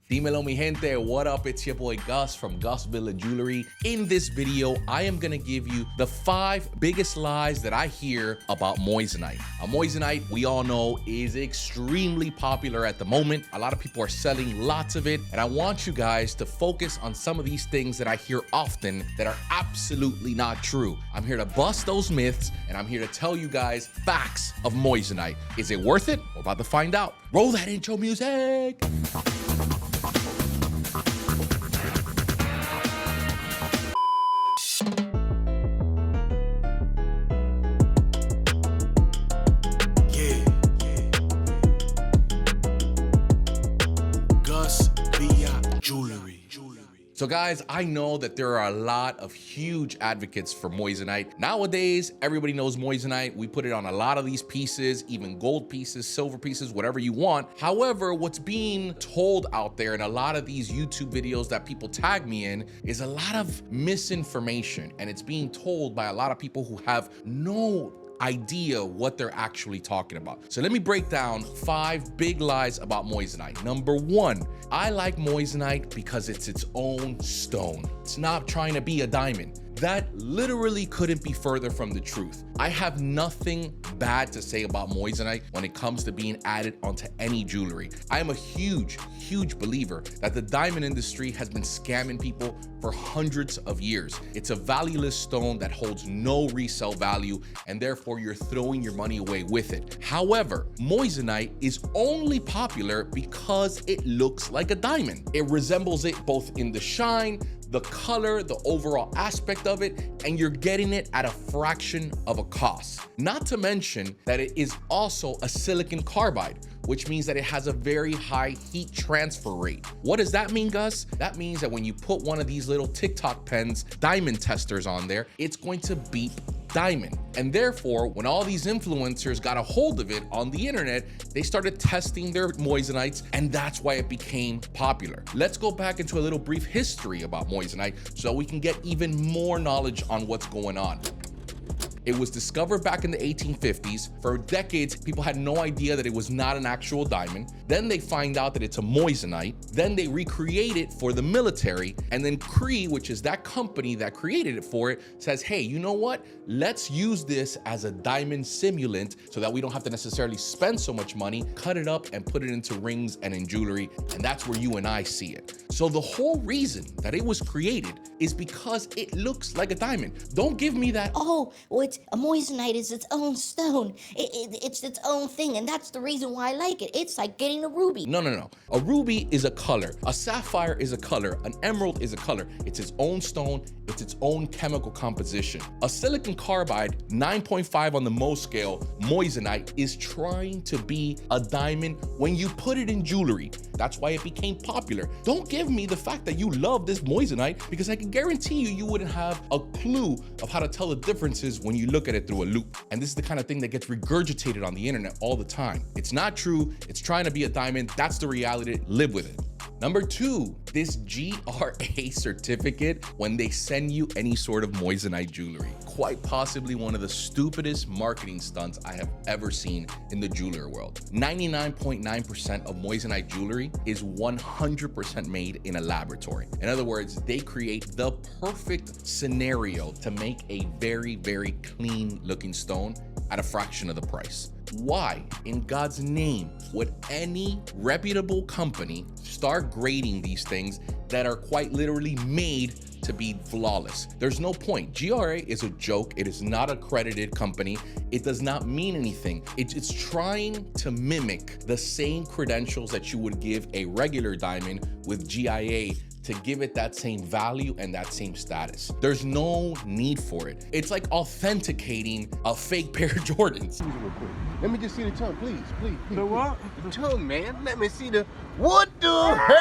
Dímelo mi gente, what up? It's your boy Gus from Gus Villa Jewelry. In this video, I am gonna give you the 5 biggest lies that I hear about moissanite. Moissanite, we all know, is extremely popular at the moment. A lot of people are selling lots of it, and I want you guys to focus on some of these things that I hear often that are absolutely not true. I'm here to bust those myths, and I'm here to tell you guys facts of moissanite. Is it worth it? We're about to find out. Roll that intro music. So guys, I know that there are a lot of huge advocates for moissanite. Nowadays, everybody knows moissanite. We put it on a lot of these pieces, even gold pieces, silver pieces, whatever you want. However, what's being told out there in a lot of these YouTube videos that people tag me in is a lot of misinformation, and it's being told by a lot of people who have no idea what they're actually talking about. So let me break down 5 big lies about moissanite. Number 1, I like moissanite because it's its own stone. It's not trying to be a diamond. That literally couldn't be further from the truth. I have nothing bad to say about moissanite when it comes to being added onto any jewelry. I am a huge believer that the diamond industry has been scamming people for hundreds of years. It's a valueless stone that holds no resale value, and therefore you're throwing your money away with it. However, moissanite is only popular because it looks like a diamond. It resembles it both in the shine, the color, the overall aspect of it, and you're getting it at a fraction of a cost. Not to mention that it is also a silicon carbide, which means that it has a very high heat transfer rate. What does that mean, Gus? That means that when you put one of these little TikTok pens, diamond testers on there, it's going to beep diamond. And therefore, when all these influencers got a hold of it on the internet, they started testing their moissanites, and that's why it became popular. Let's go back into a little brief history about moissanite so we can get even more knowledge on what's going on. It was discovered back in the 1850s. For decades, people had no idea that it was not an actual diamond. Then they find out that it's a moissanite. Then they recreate it for the military. And then Cree, which is that company that created it for it, says, hey, you know what? Let's use this as a diamond simulant so that we don't have to necessarily spend so much money, cut it up and put it into rings and in jewelry. And that's where you and I see it. So the whole reason that it was created is because it looks like a diamond. Don't give me that, oh, well, a moissanite is its own stone. It's its own thing, and that's the reason why I like it. It's like getting a ruby. No. A ruby is a color. A sapphire is a color. An emerald is a color. It's its own stone. It's its own chemical composition. A silicon carbide, 9.5 on the Mohs scale, moissanite is trying to be a diamond when you put it in jewelry. That's why it became popular. Don't give me the fact that you love this moissanite, because I can guarantee you wouldn't have a clue of how to tell the differences when you look at it through a loop. And this is the kind of thing that gets regurgitated on the internet all the time. It's not true. It's trying to be a diamond. That's the reality. Live with it. Number 2, this GRA certificate when they send you any sort of moissanite jewelry. Quite possibly one of the stupidest marketing stunts I have ever seen in the jewelry world. 99.9% of moissanite jewelry is 100% made in a laboratory. In other words, they create the perfect scenario to make a very clean looking stone at a fraction of the price. Why, in God's name, would any reputable company start grading these things that are quite literally made to be flawless? There's no point. GRA is a joke. It is not an accredited company. It does not mean anything. It's trying to mimic the same credentials that you would give a regular diamond with GIA to give it that same value and that same status. There's no need for it. It's like authenticating a fake pair of Jordans. Let me just see the tongue, please. The what? The tongue, man. Let me see the, what the hell?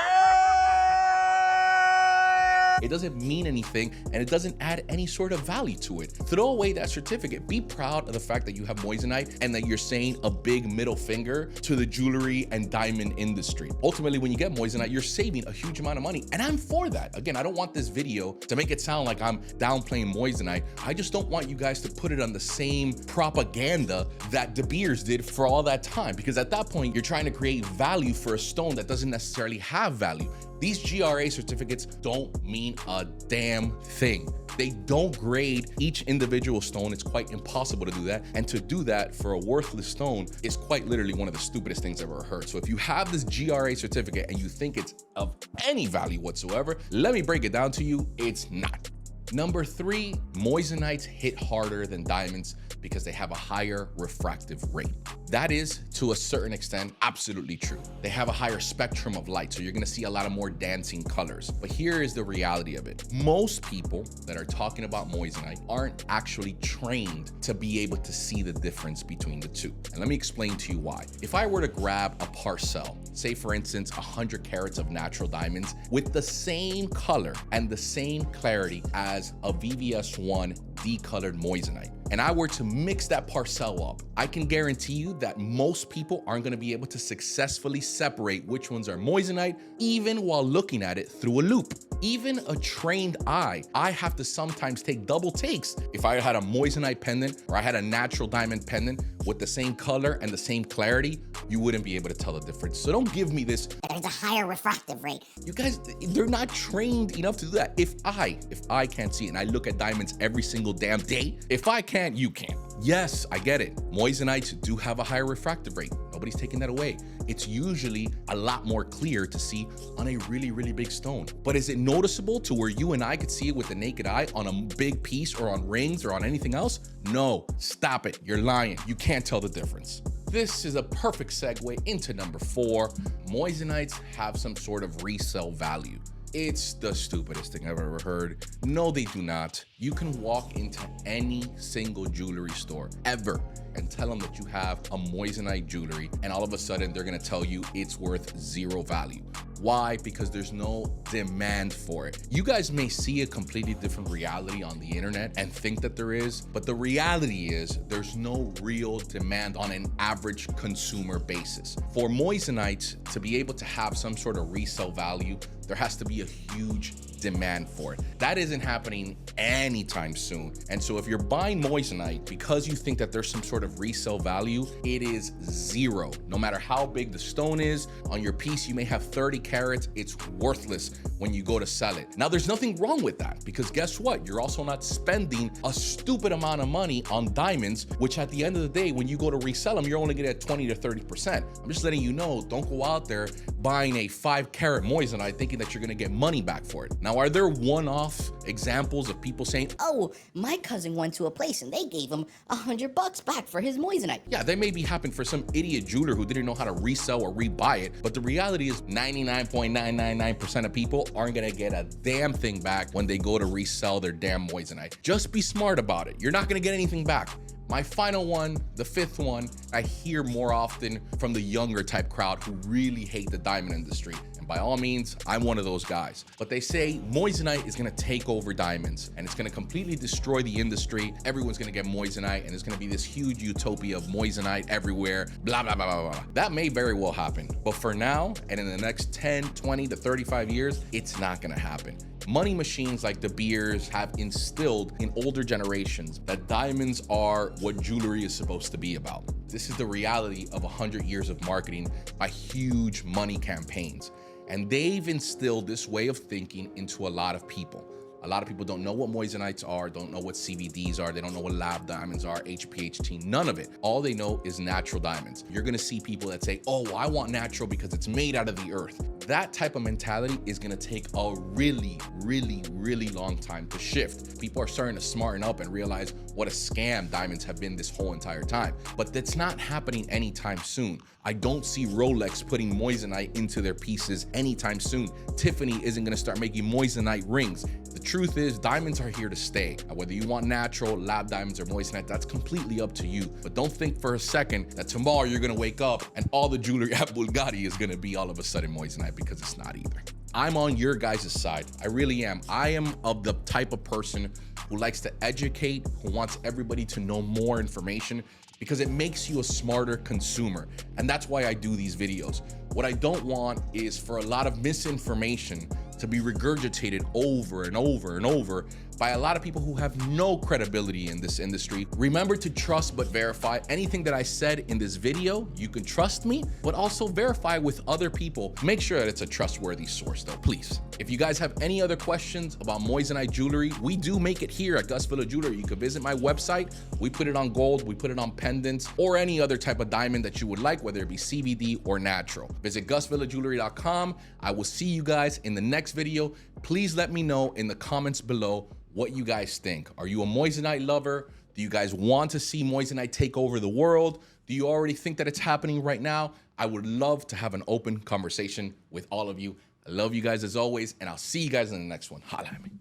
It doesn't mean anything, and it doesn't add any sort of value to it. Throw away that certificate. Be proud of the fact that you have moissanite and that you're saying a big middle finger to the jewelry and diamond industry. Ultimately, when you get moissanite, you're saving a huge amount of money, and I'm for that. Again, I don't want this video to make it sound like I'm downplaying moissanite. I just don't want you guys to put it on the same propaganda that De Beers did for all that time, because at that point, you're trying to create value for a stone that doesn't necessarily have value. These GRA certificates don't mean a damn thing. They don't grade each individual stone. It's quite impossible to do that. And to do that for a worthless stone is quite literally one of the stupidest things I've ever heard. So if you have this GRA certificate and you think it's of any value whatsoever, let me break it down to you. It's not. Number 3, moissanites hit harder than diamonds because they have a higher refractive rate. That is, to a certain extent, absolutely true. They have a higher spectrum of light, so you're gonna see a lot of more dancing colors. But here is the reality of it. Most people that are talking about moissanite aren't actually trained to be able to see the difference between the two. And let me explain to you why. If I were to grab a parcel, say for instance, 100 carats of natural diamonds with the same color and the same clarity as a VVS1 decolored moissanite, and I were to mix that parcel up, I can guarantee you that most people aren't gonna be able to successfully separate which ones are moissanite, even while looking at it through a loupe. Even a trained eye, I have to sometimes take double takes. If I had a moissanite pendant or I had a natural diamond pendant with the same color and the same clarity, you wouldn't be able to tell the difference. So don't give me this, There's a higher refractive rate. you guys, they're not trained enough to do that. If I can't see it and I look at diamonds every single damn day, if I can't, you can't. Yes, I get it. Moissanites do have a higher refractive rate. Nobody's taking that away. It's usually a lot more clear to see on a really, really big stone. But is it noticeable to where you and I could see it with the naked eye on a big piece or on rings or on anything else? No, stop it. You're lying. You can't tell the difference. This is a perfect segue into number 4. Moissanites have some sort of resale value. It's the stupidest thing I've ever heard. No, they do not. You can walk into any single jewelry store ever and tell them that you have a moissanite jewelry, and all of a sudden they're gonna tell you it's worth 0 value. Why? Because there's no demand for it. You guys may see a completely different reality on the internet and think that there is, but the reality is there's no real demand on an average consumer basis. For moissanites to be able to have some sort of resale value, there has to be a huge demand for it. That isn't happening anytime soon. And so if you're buying moissanite because you think that there's some sort of resale value, it is 0. No matter how big the stone is, on your piece you may have 30 carats, it's worthless when you go to sell it. Now there's nothing wrong with that, because guess what? You're also not spending a stupid amount of money on diamonds, which at the end of the day, when you go to resell them, you're only gonna get 20 to 30%. I'm just letting you know, don't go out there buying a 5-carat moissanite thinking that you're gonna get money back for it. Now, are there one-off examples of people saying, Oh, my cousin went to a place and they gave him $100 back for his moissanite. yeah, they may be happening for some idiot jeweler who didn't know how to resell or rebuy it, but the reality is 99.999% of people aren't gonna get a damn thing back when they go to resell their damn moissanite. Just be smart about it. You're not gonna get anything back. My final one, the 5th one, I hear more often from the younger type crowd who really hate the diamond industry. And by all means, I'm one of those guys. But they say moissanite is gonna take over diamonds and it's gonna completely destroy the industry. Everyone's gonna get moissanite and it's gonna be this huge utopia of moissanite everywhere, blah, blah, blah, blah, blah. That may very well happen. But for now, and in the next 10, 20 to 35 years, it's not gonna happen. Money machines like De Beers have instilled in older generations that diamonds are what jewelry is supposed to be about. This is the reality of 100 years of marketing by huge money campaigns. And they've instilled this way of thinking into a lot of people. A lot of people don't know what moissanites are, don't know what CVDs are, they don't know what lab diamonds are, HPHT, none of it. All they know is natural diamonds. You're gonna see people that say, oh, I want natural because it's made out of the earth. That type of mentality is gonna take a really, really, really long time to shift. People are starting to smarten up and realize what a scam diamonds have been this whole entire time. But that's not happening anytime soon. I don't see Rolex putting moissanite into their pieces anytime soon. Tiffany isn't gonna start making moissanite rings. The truth is, diamonds are here to stay. Whether you want natural, lab diamonds, or moissanite, that's completely up to you. But don't think for a second that tomorrow you're gonna wake up and all the jewelry at Bulgari is gonna be all of a sudden moissanite, because it's not either. I'm on your guys' side. I really am. I am of the type of person who likes to educate, who wants everybody to know more information, because it makes you a smarter consumer. And that's why I do these videos. What I don't want is for a lot of misinformation to be regurgitated over and over and over by a lot of people who have no credibility in this industry. Remember to trust but verify. Anything that I said in this video, you can trust me, but also verify with other people. Make sure that it's a trustworthy source though, please. If you guys have any other questions about moissanite jewelry, we do make it here at Gus Villa Jewelry. You can visit my website. We put it on gold, we put it on pendants, or any other type of diamond that you would like, whether it be CVD or natural. Visit GusVillaJewelry.com. I will see you guys in the next video. Please let me know in the comments below what you guys think. Are you a moissanite lover? Do you guys want to see moissanite take over the world? Do you already think that it's happening right now? I would love to have an open conversation with all of you. I love you guys as always, and I'll see you guys in the next one. Holla at me.